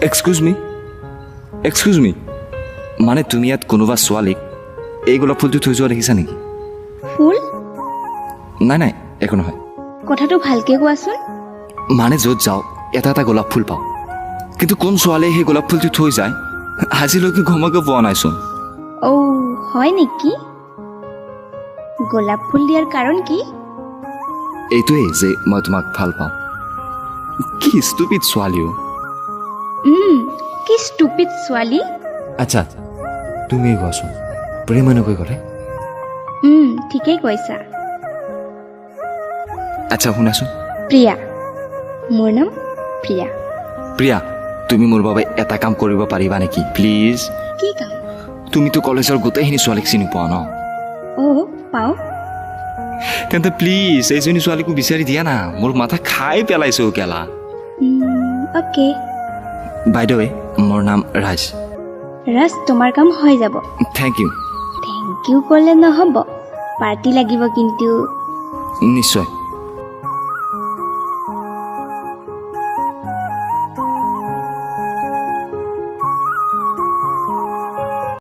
Excuse মি মানে তুমি ইয়াত কোনোবা ছোৱালীক এই গোলাপ ফুলটো থৈ যোৱা দেখিছা নেকি? ফুল? নাই একো নহয়। কথাটো ভালকে কোৱাচোন। মানে য'ত যাওঁ এটা এটা গোলাপ ফুল পাওঁ, কিন্তু কোন ছোৱালীয়ে সেই গোলাপ ফুলটো থৈ যায় আজিলৈকে গমকে পোৱা নাইচোন। হয় নেকি? গোলাপ ফুল দিয়াৰ কাৰণ কি? এইটোৱেই যে মই তোমাক ভাল পাওঁ। কি ষ্টুপিড ছোৱালীও। কি ষ্টুপিড ছোৱালী। আচ্ছা তুমি কোৱাচোন, প্ৰেম এনেকৈ কৰে? ঠিকেই কৈছা। আচ্ছা শুনাচোন। প্ৰিয়া, মোৰ নাম প্ৰিয়া। প্ৰিয়া, তুমি মোৰ বাবে এটা কাম কৰিব পাৰিবা নেকি প্লিজ? কি কাম? তুমিতো কলেজৰ গোটেইখিনি ছোৱালীক চিনি পোৱা ন? পাওঁ। তেন্তে প্লিজ এইজনী ছোৱালীকো বিচাৰি দিয়া না, মোৰ মাথা খাই পেলাইছো কেলা। অ'কে। বাই দ্য ৱে, মোৰ নাম ৰাজ। ৰাজ, তোমাৰ কাম হৈ যাব। Thank U. থেংক ইউ ক'লে নহ'ব, পাৰ্টি লাগিব কিন্তু। নিশ্চয়।